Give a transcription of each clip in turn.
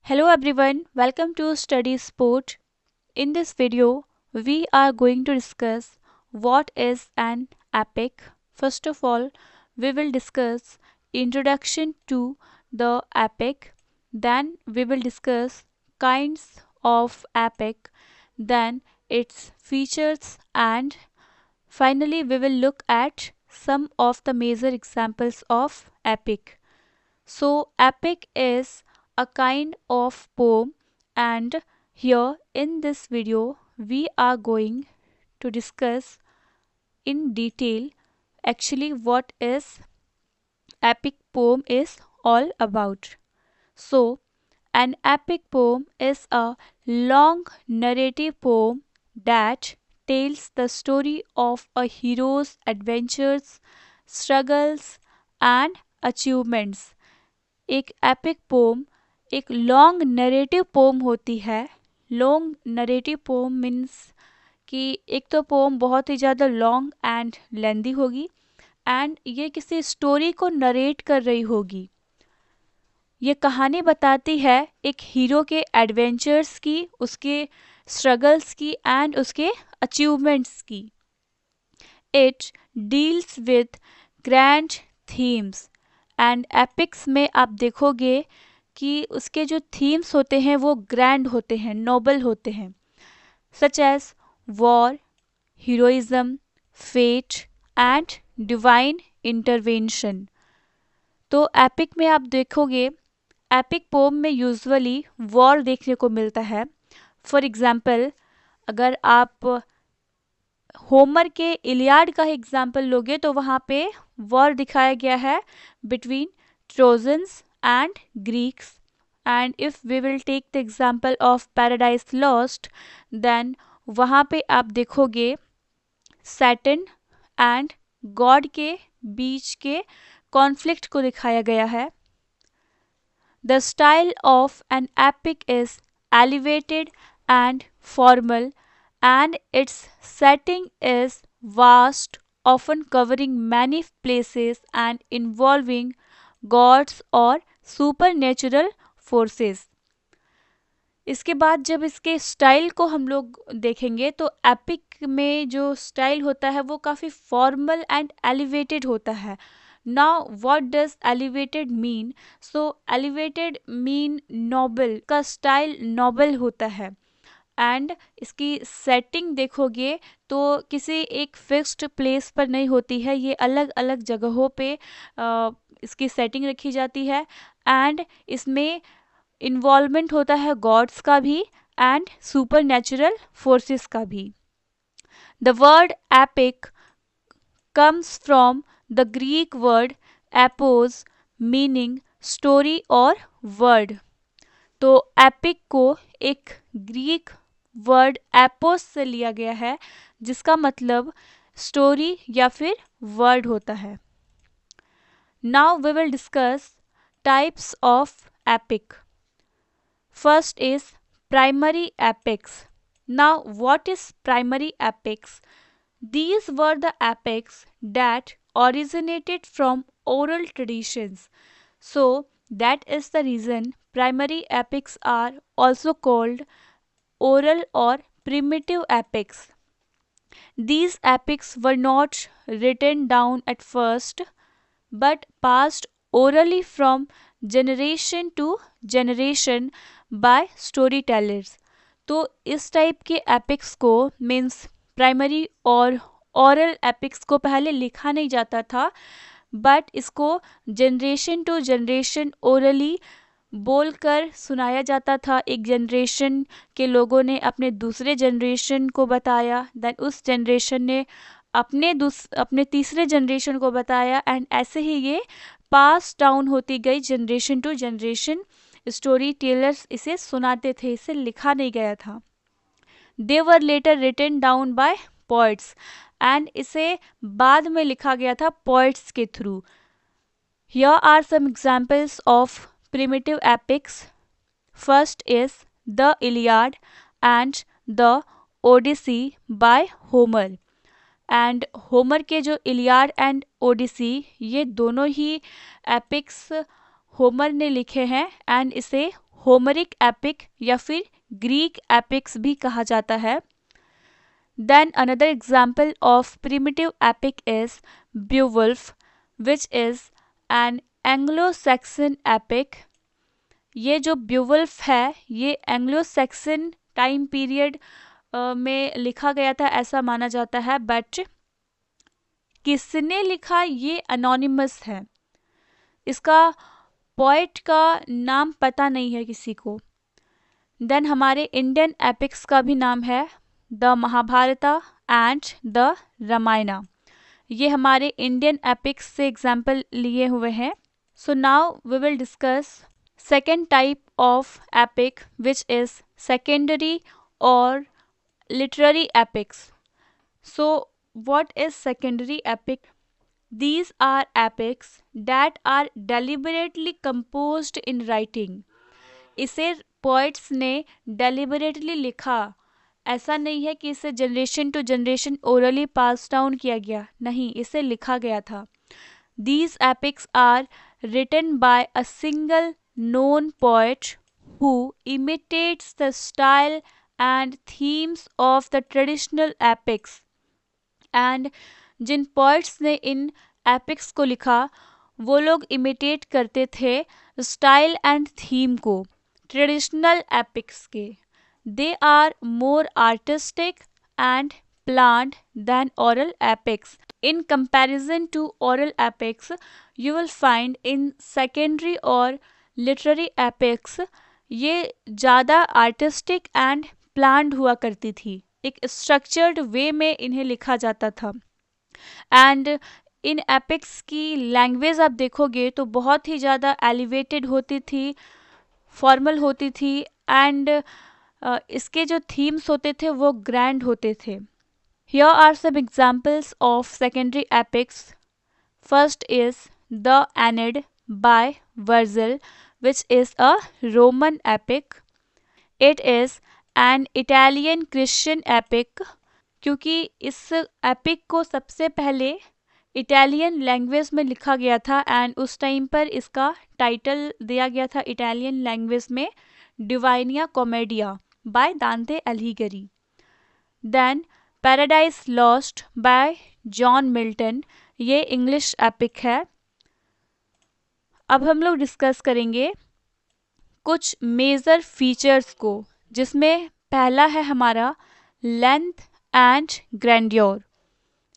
Hello everyone, welcome to Study Sport. In this video, we are going to discuss what is an epic. First of all, we will discuss introduction to the epic. Then we will discuss kinds of epic, then its features, and finally we will look at some of the major examples of epic. So, epic is a kind of poem, and here in this video, we are going to discuss in detail actually what is epic poem is all about. So, an epic poem is a long narrative poem that tells the story of a hero's adventures, struggles, and achievements. एक epic pome एक long narrative pome होती है. Long narrative pome means कि एक तो pome बहुत ही ज़्यादा long and लेंदी होगी एंड ये किसी स्टोरी को नरेट कर रही होगी. ये कहानी बताती है एक हीरो के एडवेंचर्स की, उसके स्ट्रगल्स की एंड उसके अचीवमेंट्स की. It deals with grand themes and epics में आप देखोगे कि उसके जो थीम्स होते हैं वो ग्रैंड होते हैं, नोबल होते हैं, such as war, heroism, fate and divine intervention. तो एपिक में आप देखोगे, एपिक पोम में यूजुअली वॉर देखने को मिलता है. फॉर एग्जाम्पल, अगर आप होमर के इलियाड का एग्जाम्पल लोगे तो वहाँ पे वॉर दिखाया गया है between Trojans and Greeks. And if we will take the example of Paradise Lost, then वहाँ पे आप देखोगे सैटर्न एंड गॉड के बीच के कॉन्फ्लिक्ट को दिखाया गया है. The style of N epic is elevated and formal and its setting is vast, often covering many places and involving gods or supernatural forces. इसके बाद जब इसके स्टाइल को हम लोग देखेंगे तो एपिक में जो स्टाइल होता है वो काफ़ी फॉर्मल एंड एलिवेटेड होता है. Now what does elevated mean? So elevated mean noble, का स्टाइल नोबल होता है. एंड इसकी सेटिंग देखोगे तो किसी एक फिक्स्ड प्लेस पर नहीं होती है, ये अलग अलग जगहों पे इसकी सेटिंग रखी जाती है. एंड इसमें इन्वॉल्वमेंट होता है गॉड्स का भी एंड सुपर नेचुरल फोर्सेस का भी. The word epic comes from the Greek word epos meaning story और वर्ड. तो एपिक को एक ग्रीक वर्ड एपोस से लिया गया है जिसका मतलब स्टोरी या फिर वर्ड होता है. Now we will discuss types of epic. First is primary epics. Now what is primary epics? These were the epics that originated from oral traditions. So that is the reason primary epics are also called oral or primitive epics. These epics were not written down at first but passed orally from generation to generation by storytellers. तो इस type के epics को means primary और ऑरल epics को पहले लिखा नहीं जाता था बट इसको जनरेशन टू जनरेशन ओरली बोलकर सुनाया जाता था. एक जनरेशन के लोगों ने अपने दूसरे जनरेशन को बताया, देन उस जनरेशन ने अपने तीसरे जनरेशन को बताया एंड ऐसे ही ये पास डाउन होती गई generation to generation. Storytellers इसे सुनाते थे, इसे लिखा नहीं गया था. They were later written down by poets and इसे बाद में लिखा गया था पोइट्स के through. Here are some examples of primitive epics. First is the Iliad and the Odyssey by Homer. And Homer के जो इलियाड एंड ओडिसी ये दोनों ही एपिक्स होमर ने लिखे हैं एंड इसे होमरिक एपिक या फिर ग्रीक एपिक्स भी कहा जाता है। Then another example of primitive epic is Beowulf which is an Anglo Saxon epic. ये जो ब्यूवुल्फ है ये एंग्लो सैक्सन टाइम पीरियड में लिखा गया था ऐसा माना जाता है, बट किसने लिखा ये अनोनिमस है, इसका पोएट का नाम पता नहीं है किसी को। देन हमारे इंडियन एपिक्स का भी नाम है the Mahabharata and the Ramayana. ये हमारे इंडियन एपिक्स से एग्जाम्पल लिए हुए हैं। So now we will discuss second type of epic which is secondary और literary epics. So what is secondary epic? These are epics that are deliberately composed in writing. इसे poets ने deliberately लिखा, ऐसा नहीं है कि इसे generation to generation orally pass down किया गया, नहीं, इसे लिखा गया था। These epics are written by a single known poet who imitates the style and themes of the traditional epics. And Jin poets ने इन epics को लिखा वो लोग imitate करते थे style and theme को traditional epics के। They are more artistic and planned than oral epics. In comparison to oral epics, you will find in secondary or literary epics ये ज़्यादा आर्टिस्टिक एंड प्लान्ड हुआ करती थी, एक स्ट्रक्चर्ड वे में इन्हें लिखा जाता था। एंड इन एपिक्स की लैंग्वेज आप देखोगे तो बहुत ही ज़्यादा एलिवेटेड होती थी, फॉर्मल होती थी, एंड इसके जो थीम्स होते थे वो ग्रैंड होते थे। Here are some examples of secondary epics. First is the Aeneid by Virgil which is a Roman epic. It is an Italian Christian epic क्योंकि इस एपिक को सबसे पहले इटालियन लैंग्वेज में लिखा गया था एंड उस टाइम पर इसका टाइटल दिया गया था इटालियन लैंग्वेज में डिवाइनिया कॉमेडिया बाय दांते अलिगरी। Then Paradise Lost by John Milton, ये इंग्लिश एपिक है। अब हम लोग डिस्कस करेंगे कुछ मेजर फीचर्स को, जिसमें पहला है हमारा length and grandeur.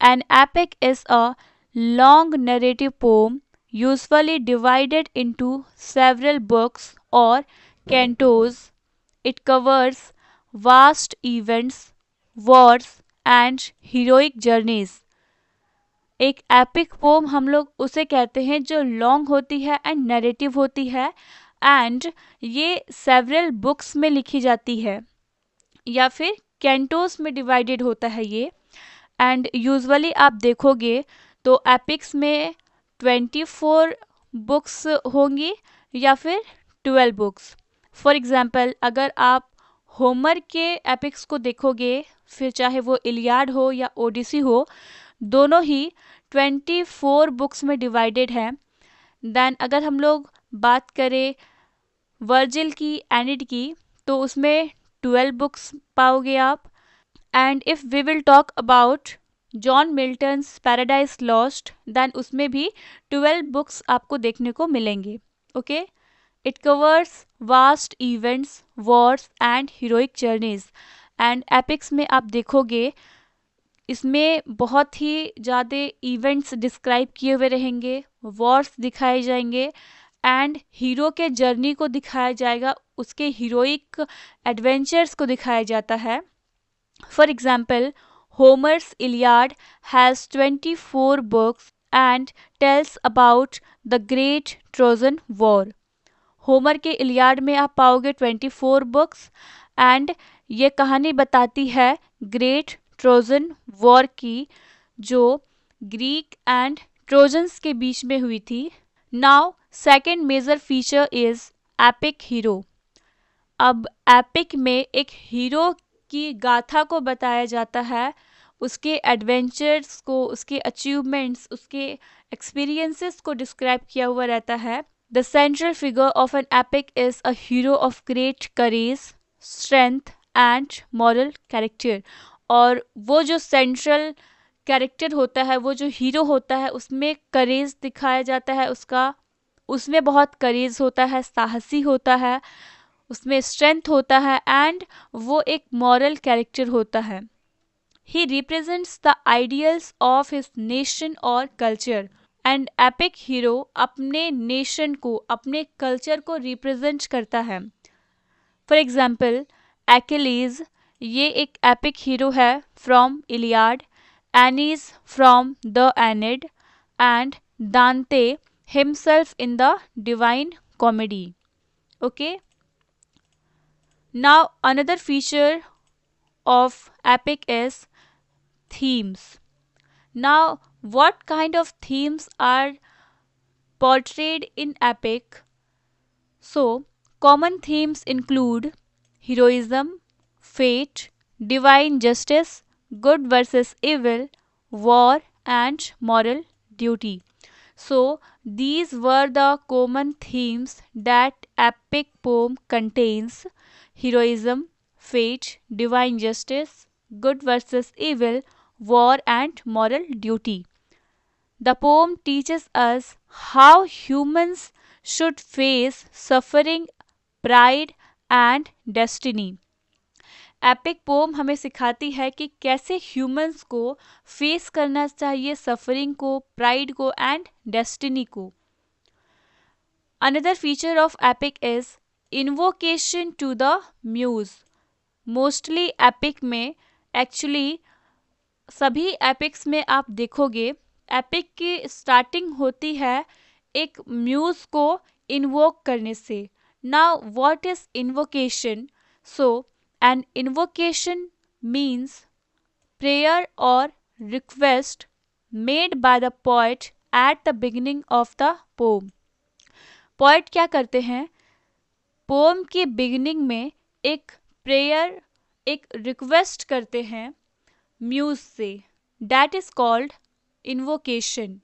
An epic is a long narrative poem usually divided into several books और cantos. It covers vast events, wars and heroic journeys. एक एपिक पोम हम लोग उसे कहते हैं जो लॉन्ग होती है एंड नरेटिव होती है एंड ये सेवरल बुक्स में लिखी जाती है या फिर कैंटोस में डिवाइडेड होता है ये। एंड यूजुअली आप देखोगे तो एपिक्स में 24 बुक्स होंगी या फिर 12 बुक्स। फॉर एग्जांपल अगर आप होमर के एपिक्स को देखोगे, फिर चाहे वो इलियाड हो या ओडिसी हो, दोनों ही 24 बुक्स में डिवाइडेड है। देन अगर हम लोग बात करें वर्जिल की, एनिड की, तो उसमें 12 बुक्स पाओगे आप। And if we will talk about John Milton's Paradise Lost, then उसमें भी 12 बुक्स आपको देखने को मिलेंगे। Okay, it covers vast events, wars and heroic journeys. And epics में आप देखोगे इसमें बहुत ही ज़्यादा इवेंट्स डिस्क्राइब किए हुए रहेंगे, वॉर्स दिखाए जाएंगे एंड हीरो के जर्नी को दिखाया जाएगा, उसके हीरोइक एडवेंचर्स को दिखाया जाता है। For example होमर्स Iliad has 24 books and tells about the great Trojan war. Homer के इलियाड में आप पाओगे 24 बुक्स एंड ये कहानी बताती है ग्रेट ट्रोजन वॉर की, जो ग्रीक एंड ट्रोजन्स के बीच में हुई थी। Now second major feature is epic hero. अब एपिक में एक हीरो की गाथा को बताया जाता है, उसके एडवेंचर्स को, उसके अचीवमेंट्स, उसके एक्सपीरियंसेस को डिस्क्राइब किया हुआ रहता है। The central figure of an epic is a hero of great courage, strength and moral character. और वो जो सेंट्रल कैरेक्टर होता है, वो जो हीरो होता है, उसमें करेज दिखाया जाता है उसका, उसमें बहुत करेज होता है, साहसी होता है, उसमें स्ट्रेंथ होता है एंड वो एक मॉरल कैरेक्टर होता है. ही represents the ideals of his nation और कल्चर. एंड एपिक हीरो अपने नेशन को, अपने कल्चर को रिप्रेजेंट करता है. फॉर एग्जाम्पल एक्किलीज, ये एक एपिक हीरो है from Iliad, Aeneas from the Aeneid and Dante himself in the Divine Comedy. Okay, now another feature of epic is themes. Now, what kind of themes are portrayed in epic? So, common themes include heroism, fate, divine justice, good versus evil, war, and moral duty. So, these were the common themes that epic poem contains: heroism, fate, divine justice, good versus evil, war, and moral duty. The poem teaches us how humans should face suffering, pride, and destiny. Epic poem हमें सिखाती है कि कैसे humans को face करना चाहिए suffering को, pride को एंड डेस्टिनी को. Another feature of epic is invocation to the Muse. Mostly epic में, एक्चुअली सभी एपिक्स में आप देखोगे, एपिक की स्टार्टिंग होती है एक म्यूज को इन्वोक करने से. Now what is invocation? So an invocation means prayer और request made by the poet at the beginning of the poem. Poet क्या करते हैं? पोम के बिगिनिंग में एक प्रेयर, एक रिक्वेस्ट करते हैं म्यूज से. That is called invocation.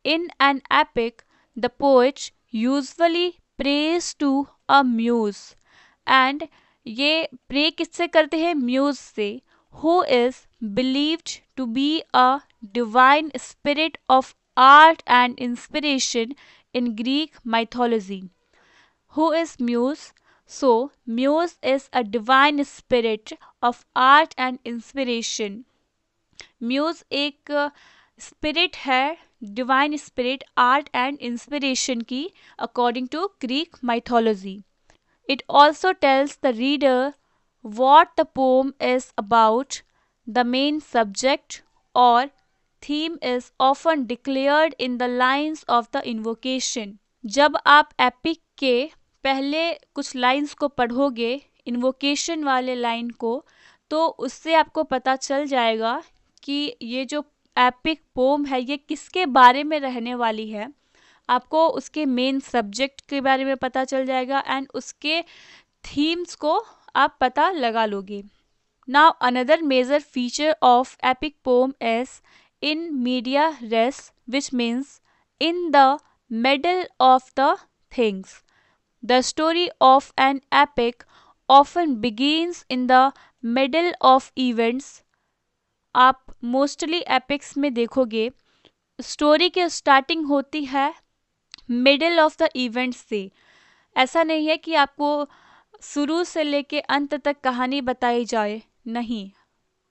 In an epic the poet usually prays to a Muse. And ये प्रे किससे करते हैं? म्यूज से, who is believed to be a divine spirit of art and inspiration in Greek mythology. Who is Muse? So, Muse is a divine spirit of art and inspiration. Muse एक spirit है, divine spirit art and inspiration की, according to Greek mythology. It also tells the reader what the poem is about. The main subject or theme is often declared in the lines of the invocation. जब आप epic के पहले कुछ lines को पढ़ोगे, invocation वाले line को, तो उससे आपको पता चल जाएगा कि ये जो एपिक पोम है ये किसके बारे में रहने वाली है. आपको उसके मेन सब्जेक्ट के बारे में पता चल जाएगा एंड उसके थीम्स को आप पता लगा लोगे. Now another major feature of epic poem is in medias res, which means in the middle of the things. The story of an epic often begins in the middle of events. आप mostly epics में देखोगे story की starting होती है middle of the events से. ऐसा नहीं है कि आपको शुरू से लेके अंत तक कहानी बताई जाए, नहीं.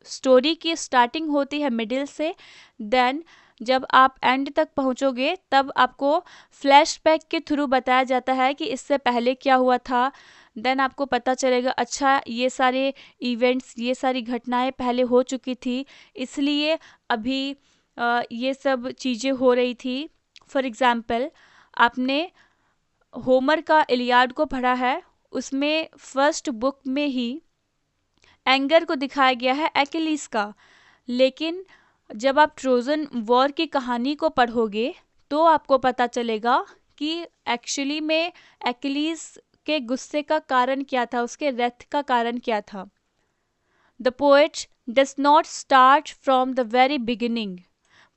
स्टोरी की स्टार्टिंग होती है मिडिल से, देन जब आप एंड तक पहुंचोगे तब आपको फ्लैशबैक के थ्रू बताया जाता है कि इससे पहले क्या हुआ था. देन आपको पता चलेगा अच्छा ये सारे इवेंट्स, ये सारी घटनाएं पहले हो चुकी थी, इसलिए अभी ये सब चीज़ें हो रही थी. फॉर एग्ज़ाम्पल आपने होमर का इलियाड को पढ़ा है, उसमें फर्स्ट बुक में ही एंगर को दिखाया गया है एक्किलीज का. लेकिन जब आप ट्रोजन वॉर की कहानी को पढ़ोगे तो आपको पता चलेगा कि एक्चुअली में एक्किलीज के गुस्से का कारण क्या था, उसके डेथ का कारण क्या था. The poet does not start from the very beginning.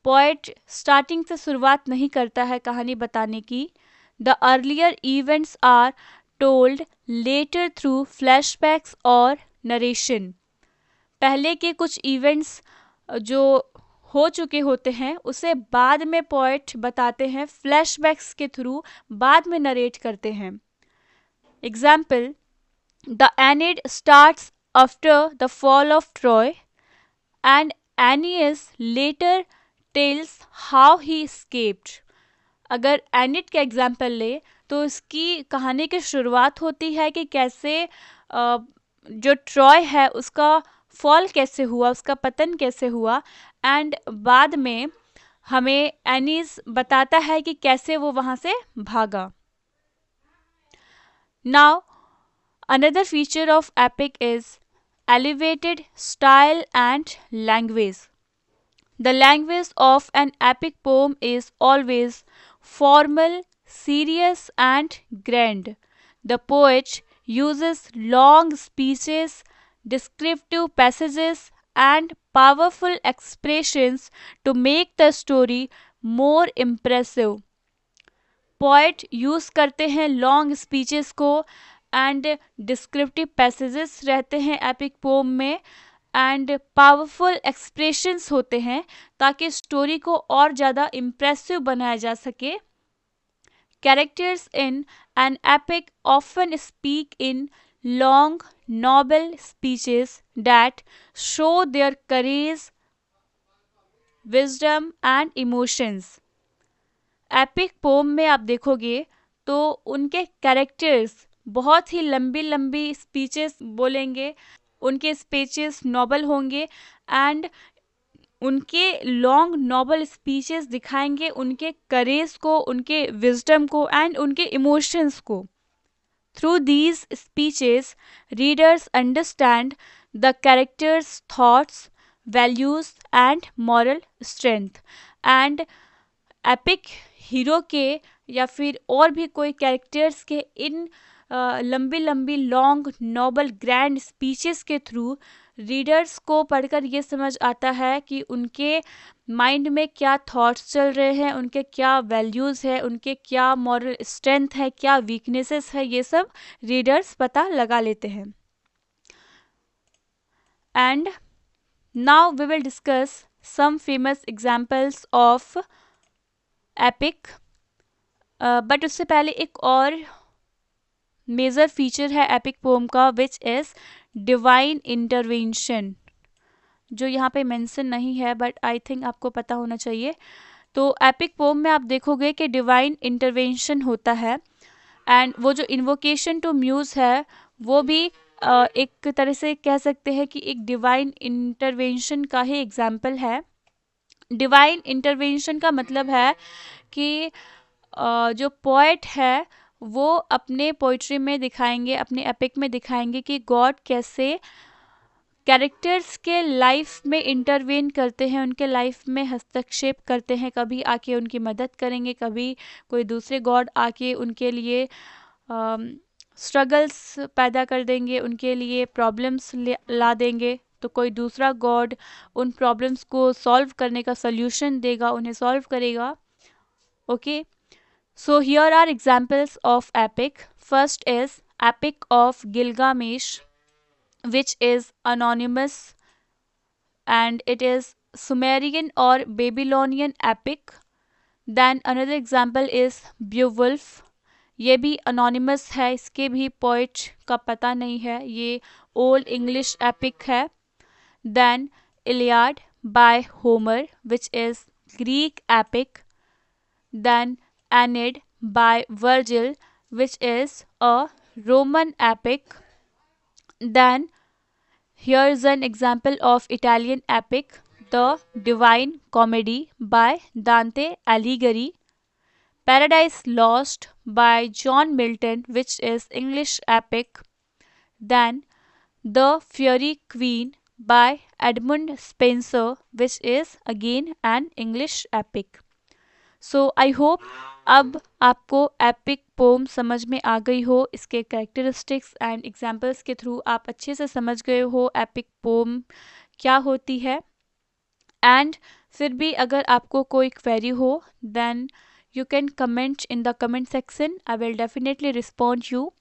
Poet starting से शुरुआत नहीं करता है कहानी बताने की. The earlier events are told later through flashbacks और narration. पहले के कुछ इवेंट्स जो हो चुके होते हैं उसे बाद में पोएट बताते हैं, फ्लैशबैक्स के थ्रू बाद में नरेट करते हैं. Example, the Aeneid starts after the fall of Troy and Aeneas later tells how he escaped. अगर एनिड का एग्जाम्पल ले तो इसकी कहानी की शुरुआत होती है कि कैसे जो ट्रॉय है उसका फॉल कैसे हुआ, उसका पतन कैसे हुआ, एंड बाद में हमें एनीस बताता है कि कैसे वो वहाँ से भागा. Now another feature of epic is elevated style and language. The language of an epic poem is always formal, serious, and grand. The poet uses long speeches, descriptive passages, and powerful expressions to make the story more impressive. Poet use करते हैं long speeches को and descriptive passages रहते हैं epic poem में and powerful expressions होते हैं ताकि story को और ज़्यादा इम्प्रेसिव बनाया जा सके. Characters in an epic often speak in long noble speeches that show their courage, wisdom and emotions. Epic poem में आप देखोगे तो उनके कैरेक्टर्स बहुत ही लंबी लंबी स्पीचेस बोलेंगे, उनके स्पीचेस नॉबल होंगे एंड उनके लॉन्ग नॉबल स्पीचेस दिखाएंगे उनके करेज को, उनके विजडम को एंड उनके इमोशंस को. Through these speeches readers understand the characters thoughts, values and moral strength. And epic hero के या फिर और भी कोई कैरेक्टर्स के इन लंबी लंबी लॉन्ग नोबल ग्रैंड स्पीचेस के थ्रू रीडर्स को पढ़कर ये समझ आता है कि उनके माइंड में क्या थॉट्स चल रहे हैं, उनके क्या वैल्यूज़ है, उनके क्या मॉरल स्ट्रेंथ है, क्या वीकनेसेस है, ये सब रीडर्स पता लगा लेते हैं. And now we will discuss some famous examples of epic. But उससे पहले एक और मेजर फीचर है एपिक पोम का विच इज़ डिवाइन इंटरवेंशन, जो यहाँ पे मेंशन नहीं है बट आई थिंक आपको पता होना चाहिए. तो एपिक पोम में आप देखोगे कि डिवाइन इंटरवेंशन होता है एंड वो जो इन्वोकेशन टू म्यूज़ है वो भी एक तरह से कह सकते हैं कि एक डिवाइन इंटरवेंशन का ही एग्जाम्पल है. डिवाइन इंटरवेंशन का मतलब है कि जो पोएट है वो अपने पोइट्री में दिखाएंगे, अपने एपिक में दिखाएंगे कि गॉड कैसे कैरेक्टर्स के लाइफ में इंटरवेन करते हैं, उनके लाइफ में हस्तक्षेप करते हैं. कभी आके उनकी मदद करेंगे, कभी कोई दूसरे गॉड आके उनके लिए स्ट्रगल्स पैदा कर देंगे, उनके लिए प्रॉब्लम्स ला देंगे, तो कोई दूसरा गॉड उन प्रॉब्लम्स को सॉल्व करने का सल्यूशन देगा, उन्हें सॉल्व करेगा. Okay, so here are examples of epic. First is Epic of Gilgamesh, which is anonymous and it is Sumerian or Babylonian epic. Then another example is Beowulf. ये भी anonymous है, इसके भी poet का पता नहीं है, ये old English epic है. Then Iliad by Homer, which is Greek epic. Then Aeneid by Virgil, which is a Roman epic. Then here is an example of Italian epic, the Divine Comedy by Dante Alighieri. Paradise Lost by John Milton, which is English epic. Then The Faerie Queene by Edmund Spenser, which is again an English epic. So I hope अब आपको epic pome समझ में आ गई हो, इसके characteristics and examples के through आप अच्छे से समझ गए हो एपिक पोम क्या होती है. एंड फिर भी अगर आपको कोई क्वेरी हो then you can comment in the comment section. I will definitely respond you.